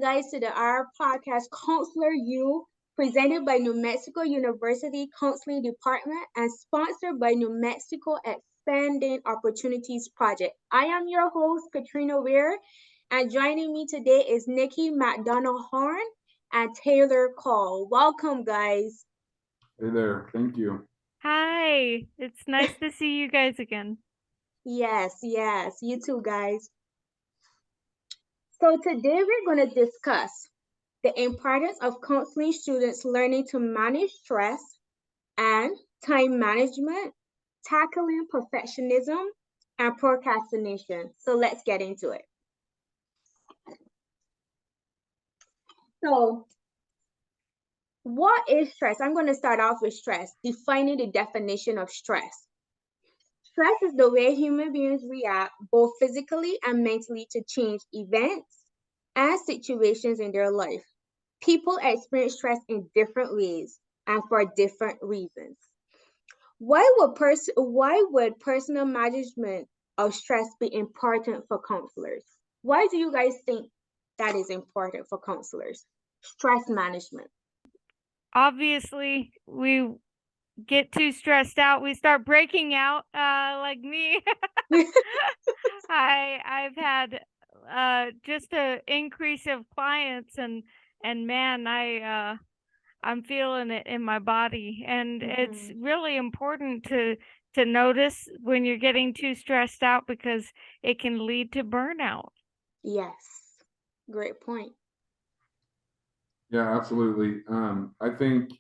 guys, to our podcast, Counselor U, presented by New Mexico University Counseling Department and sponsored by New Mexico Expanding Opportunities Project. I am your host, Katrina Weir, and joining me today is Nikki McDonald Horn and Taylor Call. Welcome, guys. Hey there, thank you. Hi, it's nice to see you guys again. Yes, you too, guys. So today we're going to discuss the importance of counseling students learning to manage stress and time management, tackling perfectionism and procrastination. So let's get into it. So, what is stress? I'm going to start off with stress, defining the definition of stress. Stress is the way human beings react both physically and mentally to change events and situations in their life. People experience stress in different ways and for different reasons. Why would personal management of stress be important for counselors? Why do you guys think that is important for counselors? Stress management. Obviously, we get too stressed out, we start breaking out, like me. I've had just an increase of clients, and man, I'm feeling it in my body, and it's really important to notice when you're getting too stressed out because it can lead to burnout. Yes, great point. Yeah, absolutely. I think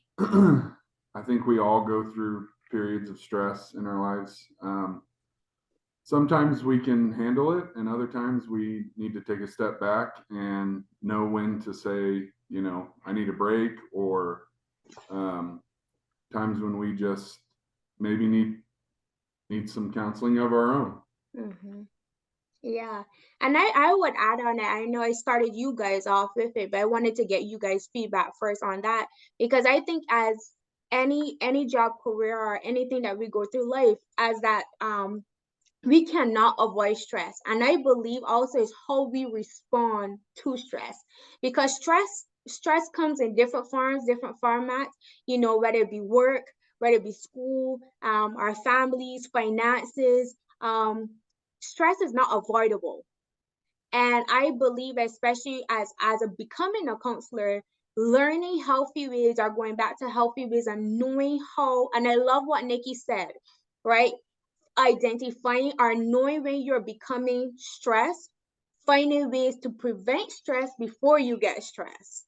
I think we all go through periods of stress in our lives. Sometimes we can handle it, and other times we need to take a step back and know when to say, I need a break, or times when we just maybe need some counseling of our own. Mm-hmm. Yeah. And I would add on it. I know I started you guys off with it, but I wanted to get you guys feedback first on that because I think as any job career or anything that we go through life as that we cannot avoid stress. And I believe also is how we respond to stress because stress comes in different forms, different formats, whether it be work, whether it be school, our families, finances, stress is not avoidable. And I believe, especially as a becoming a counselor, learning healthy ways are going back to healthy ways and knowing how. And I love what Nikki said, right? Identifying or knowing when you're becoming stressed, finding ways to prevent stress before you get stressed.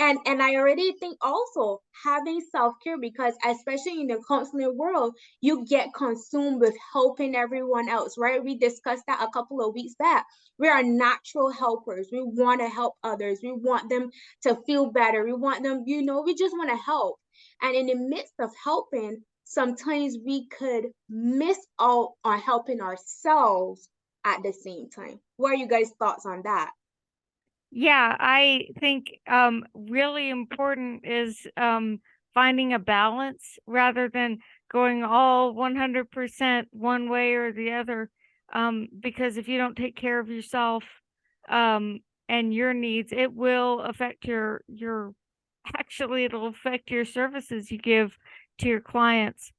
And I already think also having self-care because especially in the counseling world, you get consumed with helping everyone else, right? We discussed that a couple of weeks back. We are natural helpers. We want to help others. We want them to feel better. We want them, we just want to help. And in the midst of helping, sometimes we could miss out on helping ourselves at the same time. What are you guys' thoughts on that? Yeah, I think really important is finding a balance rather than going all 100% one way or the other. Because if you don't take care of yourself and your needs, it will affect actually it'll affect your services you give to your clients.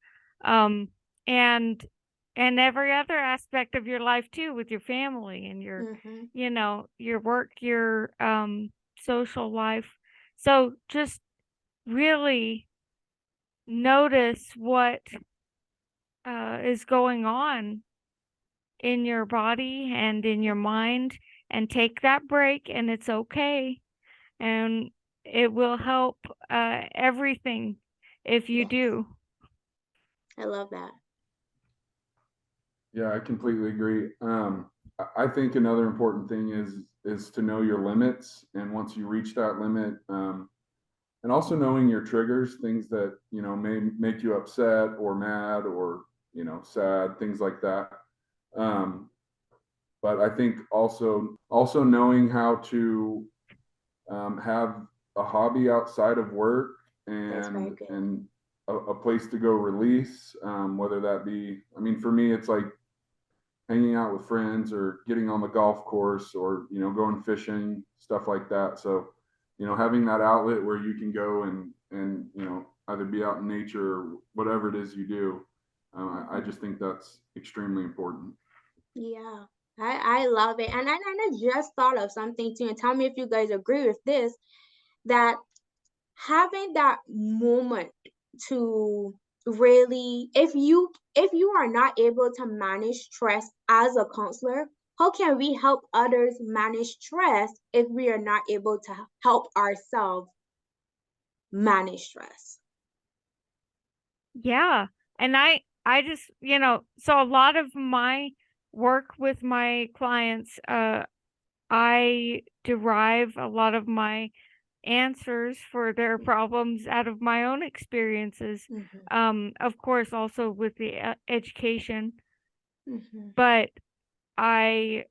And every other aspect of your life too, with your family and your your work, your social life. So just really notice what is going on in your body and in your mind, and take that break, and it's okay, and it will help everything if you do. I love that. Yeah, I completely agree. I think another important thing is to know your limits, and once you reach that limit, and also knowing your triggers, things that may make you upset or mad or sad, things like that. Um, but I think also knowing how to have a hobby outside of work and a place to go release, whether that be, I mean, for me, it's like hanging out with friends or getting on the golf course or, going fishing, stuff like that. So, having that outlet where you can go and, either be out in nature or whatever it is you do. I just think that's extremely important. Yeah, I love it. And I just thought of something too, and tell me if you guys agree with this, that having that moment to really, if you are not able to manage stress as a counselor, how can we help others manage stress if we are not able to help ourselves manage stress? Yeah. And I just, so a lot of my work with my clients, I derive a lot of my answers for their problems out of my own experiences. Mhm, Of course, also with the education, mhm, but I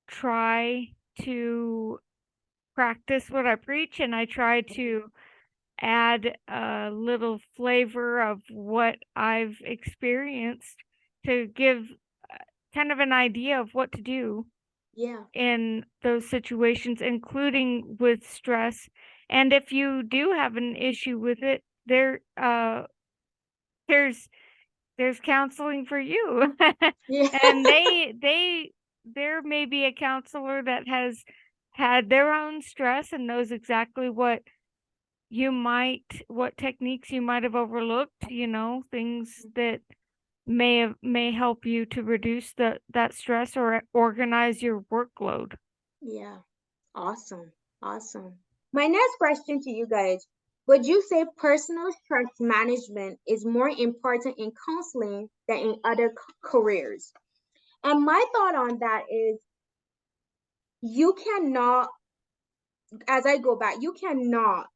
try to practice what I preach, and I try to add a little flavor of what I've experienced to give kind of an idea of what to do yeah, in those situations, including with stress. And if you do have an issue with it, there's there's counseling for you. yeah, And there may be a counselor that has had their own stress and knows exactly what techniques you might have overlooked, things that may help you to reduce that stress or organize your workload. yeah. Awesome. Awesome. My next question to you guys, would you say personal stress management is more important in counseling than in other careers? And my thought on that is you cannot, as I go back, you cannot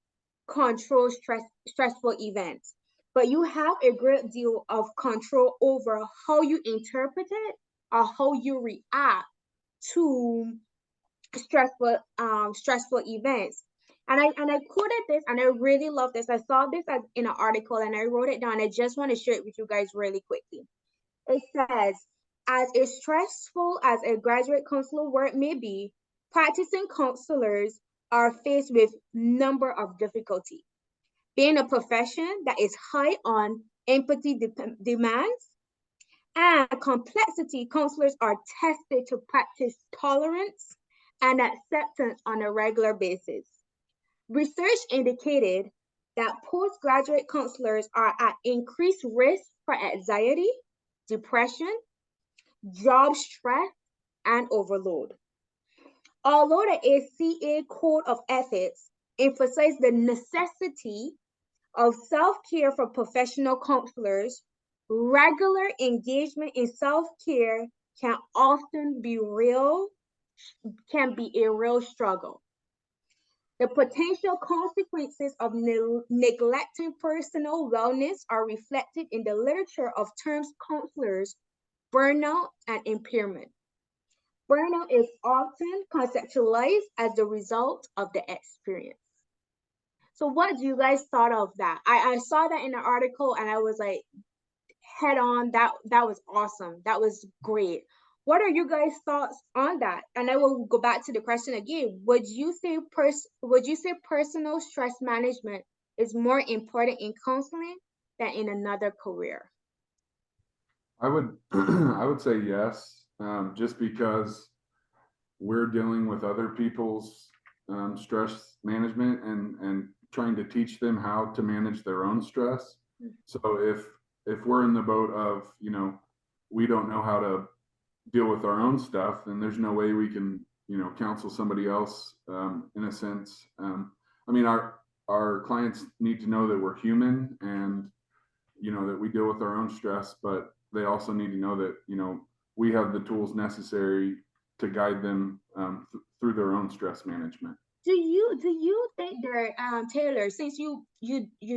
control stressful events, but you have a great deal of control over how you interpret it or how you react to stressful events. And I quoted this and I really love this. I saw this in an article and I wrote it down. I just want to share it with you guys really quickly. It says, as stressful as a graduate counselor work may be, practicing counselors are faced with number of difficulties. Being a profession that is high on empathy demands and complexity, counselors are tested to practice tolerance and acceptance on a regular basis. Research indicated that postgraduate counselors are at increased risk for anxiety, depression, job stress, and overload. Although the ACA Code of Ethics emphasizes the necessity of self-care for professional counselors, regular engagement in self-care can be a real struggle. The potential consequences of neglecting personal wellness are reflected in the literature of terms counselors, burnout, and impairment. Burnout is often conceptualized as the result of the experience. So what do you guys thought of that? I saw that in the article and I was like, head on, that was awesome. That was great. What are you guys' thoughts on that? And I will go back to the question again. Would you say personal stress management is more important in counseling than in another career? I would I would say yes, just because we're dealing with other people's stress management and trying to teach them how to manage their own stress. So if we're in the boat of, we don't know how to deal with our own stuff, then there's no way we can, counsel somebody else, in a sense. I mean, our clients need to know that we're human and, that we deal with our own stress, but they also need to know that, we have the tools necessary to guide them, through their own stress management. Do you think there, Taylor, since you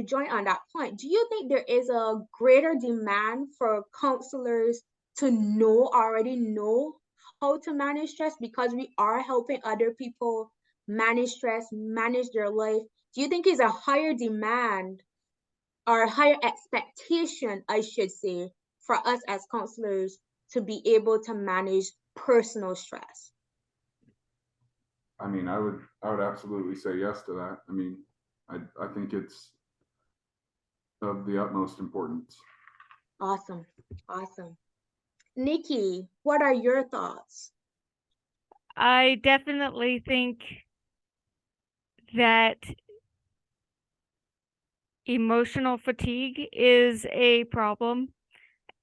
joined on that point, do you think there is a greater demand for counselors to already know how to manage stress because we are helping other people manage stress, manage their life? Do you think it's a higher demand or a higher expectation, I should say, for us as counselors to be able to manage personal stress? I mean, I would absolutely say yes to that. I mean, I think it's of the utmost importance. Awesome. Awesome. Nikki, what are your thoughts? I definitely think that emotional fatigue is a problem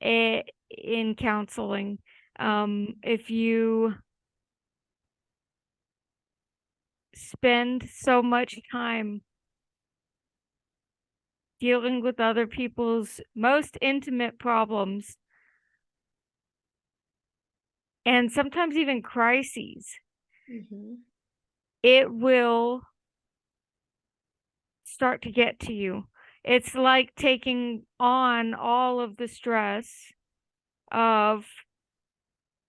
in counseling. If you spend so much time dealing with other people's most intimate problems and sometimes even crises, Mm-hmm. it will start to get to you. It's like taking on all of the stress of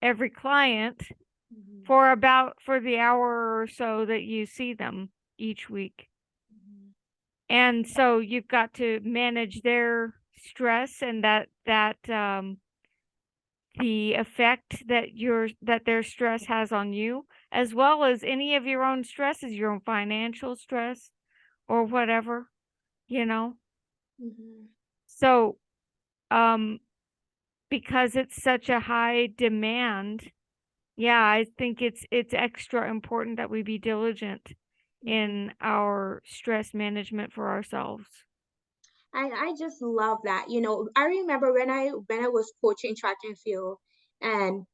every client Mm-hmm. for the hour or so that you see them each week. Mm-hmm. And so you've got to manage their stress and the effect that their stress has on you, as well as any of your own stresses, your own financial stress or whatever, you know. Mm-hmm. So, um, because it's such a high demand, yeah, I think it's extra important that we be diligent Mm-hmm. in our stress management for ourselves. I just love that. You know, I remember when I was coaching track and field, and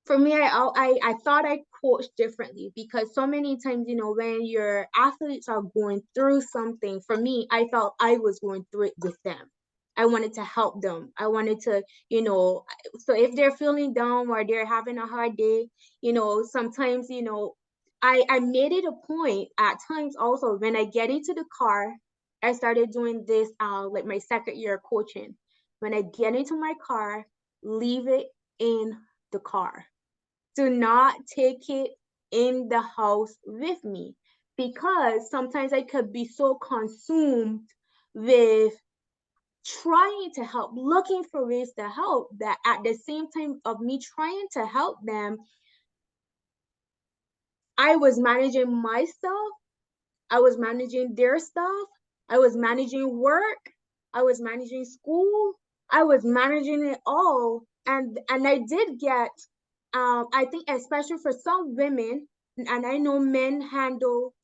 for me, I thought I coached differently because so many times, you know, when your athletes are going through something, for me, I felt I was going through it with them. I wanted to help them. I wanted to, you know, so if they're feeling down or they're having a hard day, you know, sometimes, you know, I made it a point at times also when I get into the car, I started doing this like my second year of coaching. When I get into my car, leave it in the car. Do not take it in the house with me because sometimes I could be so consumed with trying to help, looking for ways to help, that at the same time of me trying to help them, I was managing myself, I was managing their stuff, I was managing work, I was managing school, I was managing it all. And I did get I think especially for some women, and I know men handle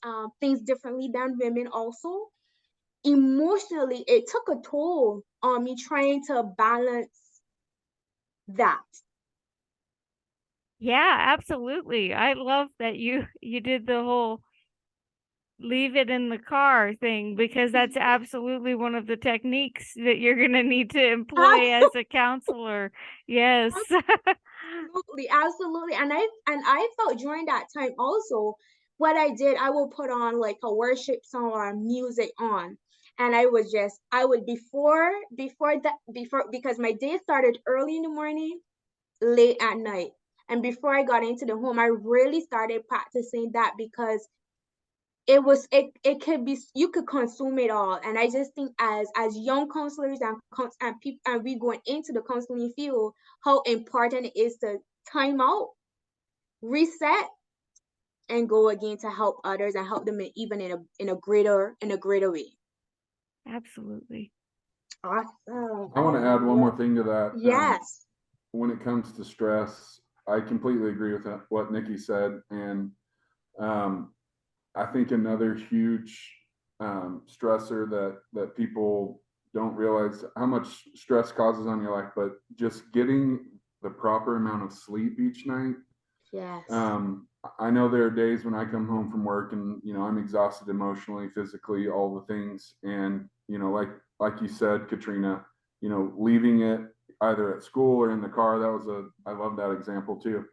things differently than women also. Emotionally, it took a toll on me trying to balance that. Yeah, absolutely. I love that you did the whole leave it in the car thing because that's absolutely one of the techniques that you're going to need to employ as a counselor. Yes. Absolutely, absolutely. And I felt during that time also, what I did, I will put on like a worship song or music on. And I would before because my day started early in the morning, late at night. And before I got into the home, I really started practicing that because it could be, you could consume it all. And I just think as young counselors and people, and we going into the counseling field, how important it is to time out, reset, and go again to help others and help them even in a greater way. Absolutely. Awesome. I want to add one more thing to that. Yes. When it comes to stress, I completely agree with what Nikki said, and um, I think another huge stressor that people don't realize how much stress causes on your life, but just getting the proper amount of sleep each night. Yes. Um, I know there are days when I come home from work and I'm exhausted emotionally, physically, all the things, and like you said, Katrina, leaving it either at school or in the car. I love that example too.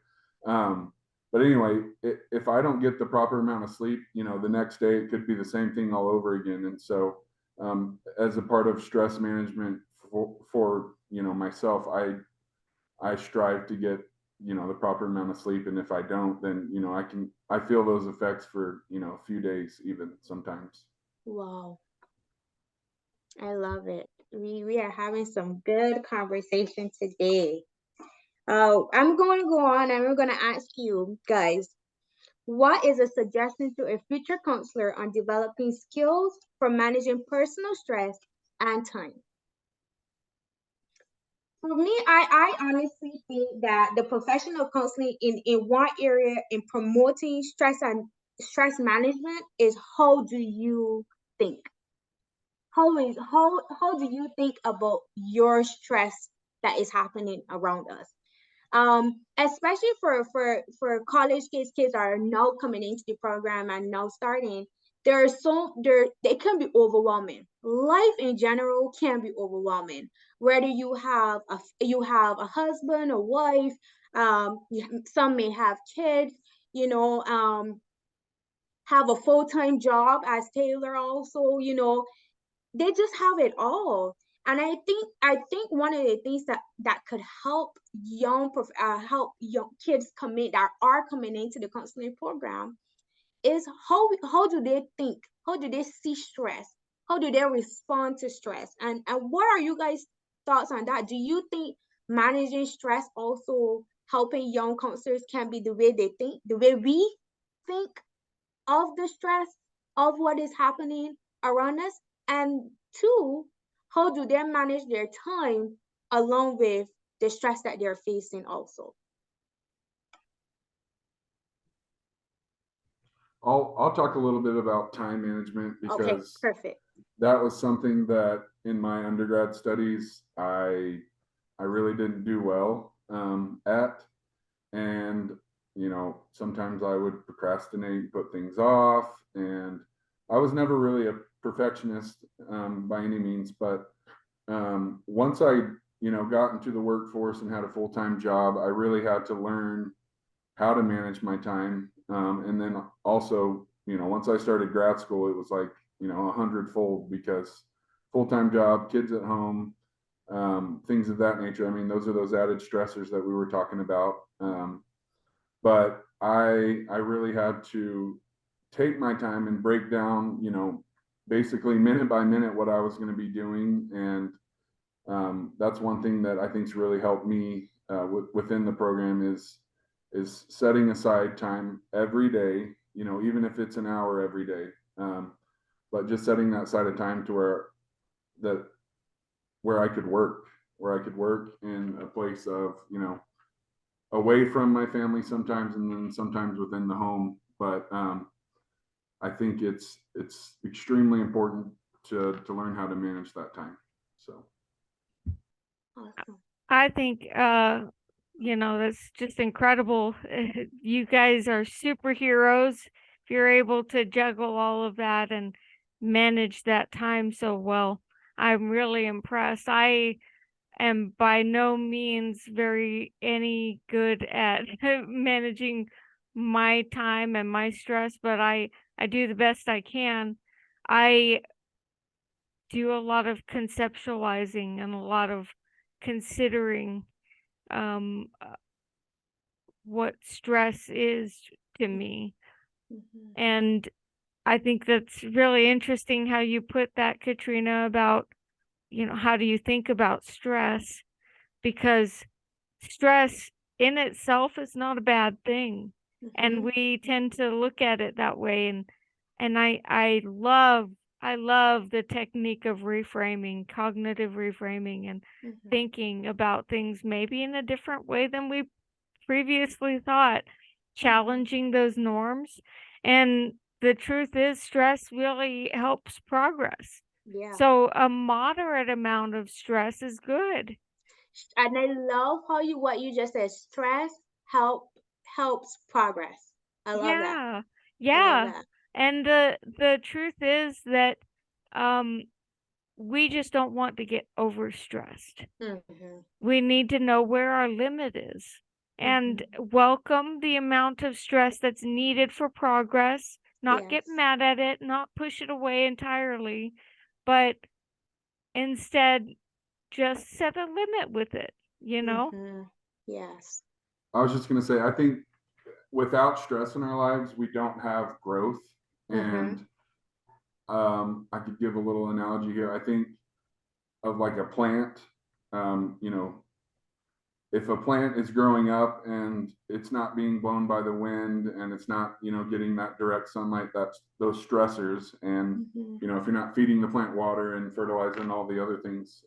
Um, but anyway, if I don't get the proper amount of sleep, the next day it could be the same thing all over again. And so, as a part of stress management for myself, I strive to get the proper amount of sleep, and if I don't, then I feel those effects for a few days even sometimes. Wow. I love it. We are having some good conversation today. I'm going to go on and we're going to ask you guys, what is a suggestion to a future counselor on developing skills for managing personal stress and time? For me, I honestly think that the professional counseling in one area in promoting stress and stress management is how do you think? How do you think about your stress that is happening around us? Especially for college kids are now coming into the program and now starting, they can be overwhelming. Life in general can be overwhelming, whether you have a husband, a wife, some may have kids, you know, have a full-time job as Taylor also, they just have it all. And I think one of the things that could help young kids commit that are coming into the counseling program is how do they think, how do they see stress, how do they respond to stress, and what are you guys thoughts on that? Do you think managing stress also helping young counselors can be the way they think, the way we think of the stress of what is happening around us? And two, how do they manage their time along with the stress that they're facing also? I'll talk a little bit about time management Okay, because perfect. that was something that in my undergrad studies I really didn't do well at, and sometimes I would procrastinate, put things off, and I was never really a perfectionist by any means, but once I got into the workforce and had a full-time job, I really had to learn how to manage my time. And then also, once I started grad school, it was like, 100-fold because full-time job, kids at home, things of that nature. I mean, those are those added stressors that we were talking about. But I really had to take my time and break down, basically minute by minute what I was going to be doing. And that's one thing that I think's really helped me within the program is setting aside time every day, even if it's an hour every day. But just setting that side of time to that where I could work, where I could work in a place of, away from my family sometimes, and then sometimes within the home. But I think it's extremely important to learn how to manage that time. So. Awesome. I think that's just incredible. You guys are superheroes if you're able to juggle all of that and manage that time so well. I'm really impressed. I am by no means very any good at managing my time and my stress, but I do the best I can. I do a lot of conceptualizing and a lot of considering um, uh, what stress is to me. Mhm. And I think that's really interesting how you put that, Katrina, about, how do you think about stress? Because stress in itself is not a bad thing. And Mhm. we tend to look at it that way. And I love the technique of reframing, cognitive reframing, and Mhm. thinking about things maybe in a different way than we previously thought, Mhm. challenging those norms. And the truth is, stress really helps progress. Yeah. So a moderate amount of stress is good. And I love how you what you just said. Stress help helps progress. I love that. Yeah. I love Yeah. that. And the truth is that um we just don't want to get overstressed. Mhm. We need to know where our limit is and Mhm. welcome the amount of stress that's needed for progress, not get Yes. mad at it, not push it away entirely, but instead just set a limit with it. Mhm. Yes. I was just going to say, I think without stress in our lives, we don't have growth. Mhm. And I could give a little analogy here. I think of like a plant. Um, you know, if a plant is growing up and it's not being blown by the wind and it's not, getting that direct sunlight, that's those stressors. And, Mhm. if you're not feeding the plant water and fertilizer and all the other things,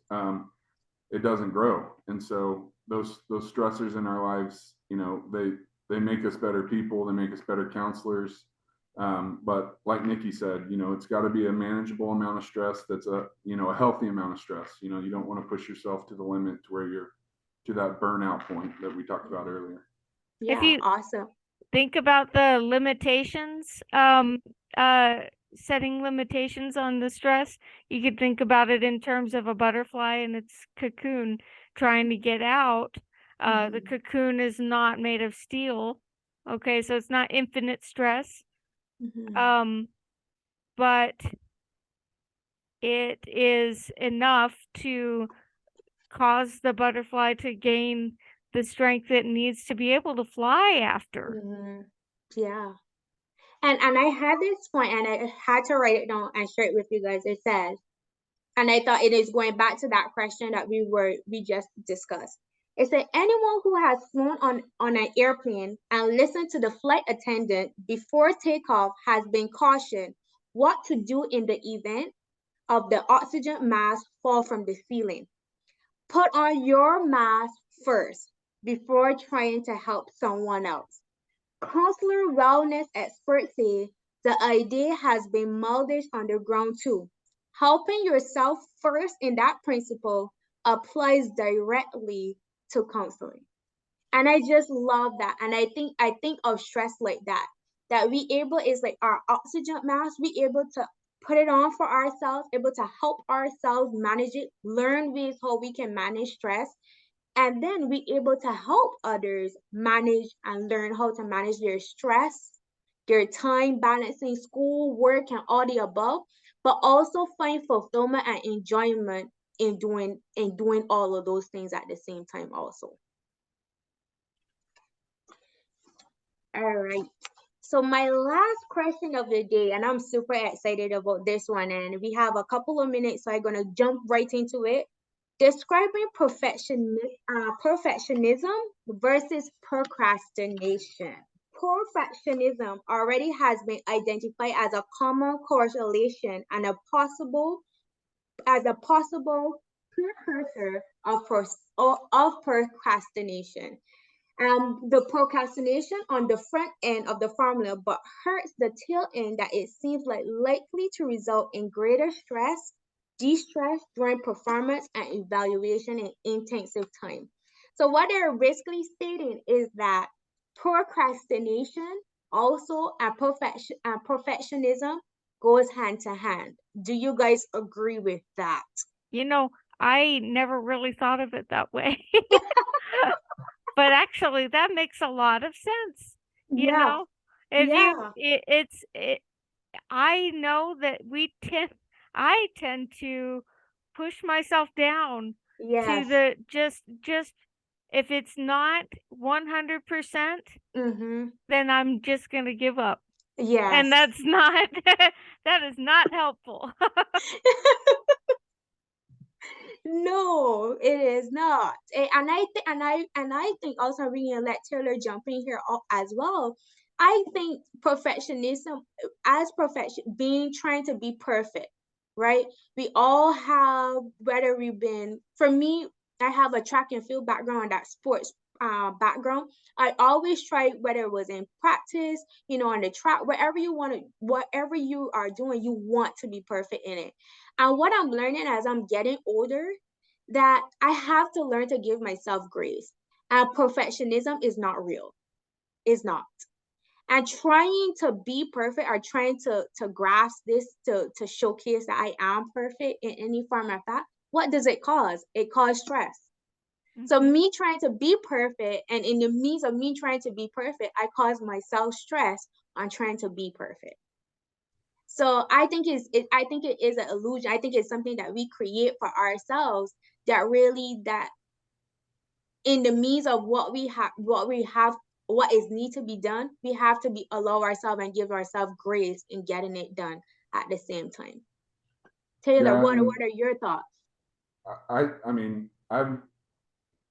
it doesn't grow. And so those stressors in our lives, they make us better people, they make us better counselors. But like Nikki said, it's got to be a manageable amount of stress. That's a healthy amount of stress. You don't want to push yourself to the limit to where you're to that burnout point that we talked about earlier. If Yeah, you awesome. think about the limitations, setting limitations on the stress, you could think about it in terms of a butterfly and its cocoon trying to get out. The cocoon is not made of steel. Okay, so it's not infinite stress. Mhm. But it is enough to cause the butterfly to gain the strength it needs to be able to fly after. Mhm. Yeah. And I had this point and I had to write it down and share it with you guys. It says, and I thought it is going back to that question that we just discussed. It said anyone who has flown on an airplane and listened to the flight attendant before takeoff has been cautioned what to do in the event of the oxygen mask fall from the ceiling. Put on your mask first before trying to help someone else. Counselor wellness experts say the idea has been molded underground too. Helping yourself first in that principle applies directly to counseling. And I just love that. And I think of stress like that. That we able is like our oxygen mask, we able to put it on for ourselves, able to help ourselves manage it, learn ways how we can manage stress, and then be able to help others manage and learn how to manage their stress, their time balancing school, work, and all the above, but also find fulfillment and enjoyment in doing all of those things at the same time also. All right. So my last question of the day, and I'm super excited about this one, and we have a couple of minutes, so I'm gonna jump right into it. Describing perfectionism versus procrastination. Perfectionism already has been identified as a common correlation and a possible precursor of procrastination. The procrastination on the front end of the formula, but hurts the tail end that it seems like likely to result in greater stress, de-stress during performance and evaluation in intensive time. So what they're basically stating is that procrastination also and perfectionism goes hand to hand. Do you guys agree with that? You know, I never really thought of it that way. But actually that makes a lot of sense. You Yeah, know, if you yeah, I know that I tend to push myself down to yes. the just if it's not 100%, Mm-hmm. then I'm just going to give up. And Yes. that's not that is not helpful. No, it is not. And I think also we can let Taylor jump in here as well. I think perfectionism as perfection being trying to be perfect, right? We all have whether we've been for me, I have a track and field background, that sports background. I always try whether it was in practice, on the track, whatever you are doing, you want to be perfect in it. And what I'm learning as I'm getting older, that I have to learn to give myself grace. And perfectionism is not real. It's not. And trying to be perfect or trying to grasp this to showcase that I am perfect in any form of that, what does it cause? It causes stress. So Mhm. me trying to be perfect, and in the means of me trying to be perfect, I cause myself stress on trying to be perfect. So I think it is an illusion. I think it's something that we create for ourselves, that in the means of what is need to be done, we have to be allow ourselves and give ourselves grace in getting it done at the same time. Taylor, Yeah, what and are your thoughts? I mean,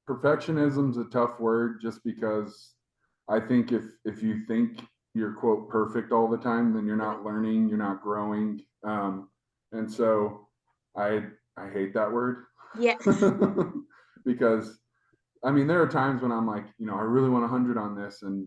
perfectionism's a tough word just because I think if you think you're quote perfect all the time, then you're not learning, you're not growing. And so I I hate that word. Yeah. Because I mean, there are times when I'm like, I really want 100 on this, and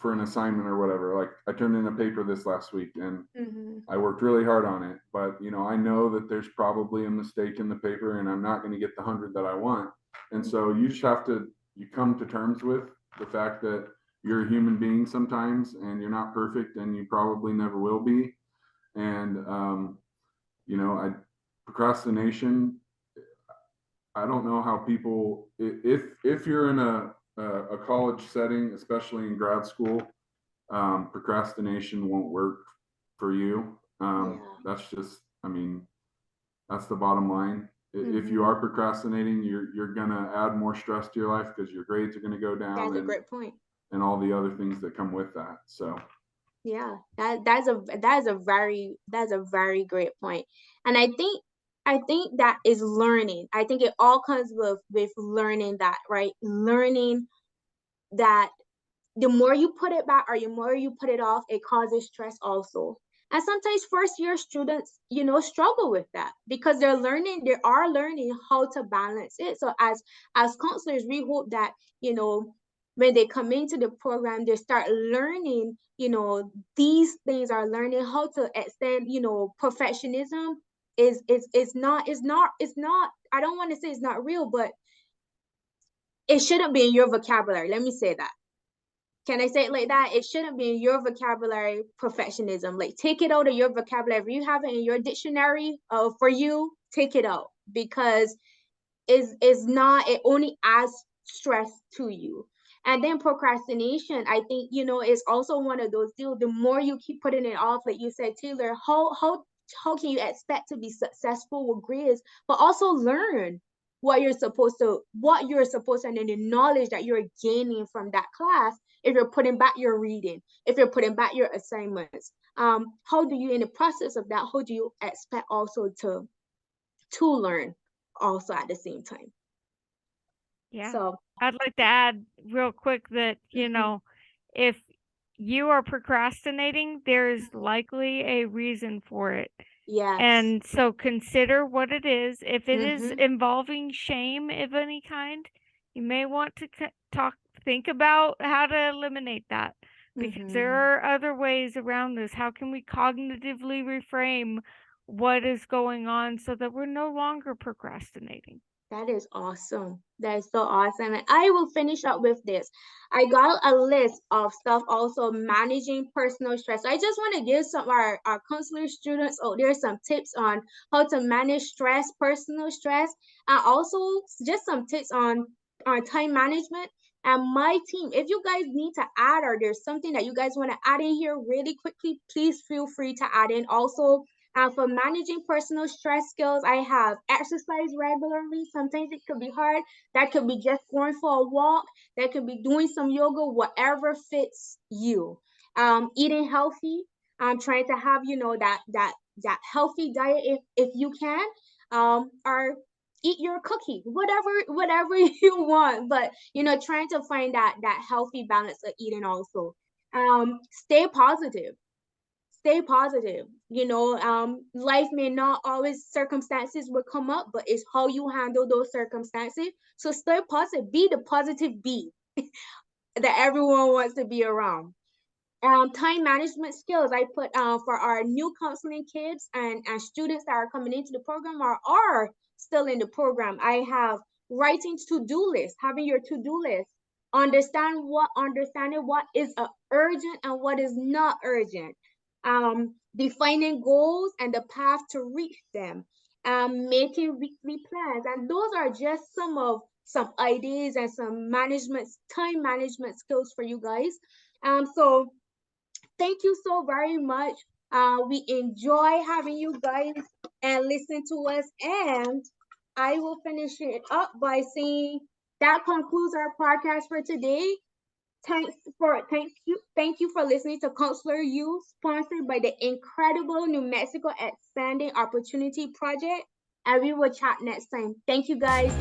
for an assignment or whatever. Like I turned in a paper this last week, and Mm-hmm. I worked really hard on it. But I know that there's probably a mistake in the paper, and I'm not going to get the 100 that I want. And so you just have to you come to terms with the fact that you're a human being sometimes, and you're not perfect, and you probably never will be. And I procrastination, I don't know how people, if you're in a college setting, especially in grad school, procrastination won't work for you. Yeah. That's just, I mean, that's the bottom line. If you Mm-hmm. are procrastinating, you're gonna add more stress to your life because your grades are gonna go down, That's a great point. and all the other things that come with that. So Yeah, that's a very great point. And I think that is learning. I think it all comes with learning that, right? Learning that the more you put it back or the more you put it off, it causes stress also. And sometimes first year students, struggle with that because they are learning how to balance it. So as counselors, we hope that, when they come into the program, they start learning, these things are learning how to extend, perfectionism is not, I don't want to say it's not real, but it shouldn't be in your vocabulary. Let me say that. Can I say it like that? It shouldn't be in your vocabulary, perfectionism. Like, take it out of your vocabulary. If you have it in your dictionary, for you, take it out because is not, it only adds stress to you. And then procrastination, I think, is also one of those deals. The more you keep putting it off, like you said, Taylor, how can you expect to be successful with grades, but also learn what you're supposed to, and then the knowledge that you're gaining from that class, if you're putting back your reading, if you're putting back your assignments. How do you, in the process of that, how do you expect also to learn also at the same time? Yeah. So, I'd like to add real quick that, mhm, if you are procrastinating, there's likely a reason for it. yes. And so consider what it is. If it is Mm-hmm. involving shame of any kind, you may want to think about how to eliminate that because there Mm-hmm. are other ways around this. How can we cognitively reframe what is going on so that we're no longer procrastinating? That is awesome. That is so awesome. And I will finish up with this. I got a list of stuff also managing personal stress. So I just want to give some of our counselor students out there some tips on how to manage stress, personal stress, and also just some tips on time management. And my team, if you guys need to add or there's something that you guys want to add in here really quickly, please feel free to add in. Also, for managing personal stress skills, I have exercise regularly. Sometimes it could be hard. That could be just going for a walk. That could be doing some yoga, whatever fits you. Eating healthy. Trying to have, that healthy diet if you can. Or eat your cookie, whatever you want. But trying to find that healthy balance of eating also. Stay positive, stay positive. Life may not always, circumstances will come up, but it's how you handle those circumstances. So stay positive, be the positive bee that everyone wants to be around. Time management skills, I put for our new counseling kids and students that are coming into the program or are still in the program. I have writing to-do list, having your to-do list, understanding what is urgent and what is not urgent, defining goals and the path to reach them, making weekly plans. And those are just some ideas and some time management skills for you guys. So thank you so very much. We enjoy having you guys and listen to us. And I will finish it up by saying that concludes our podcast for today. Thank you for listening to Counselor U, sponsored by the incredible New Mexico Expanding Opportunity Project. And we will chat next time. Thank you guys.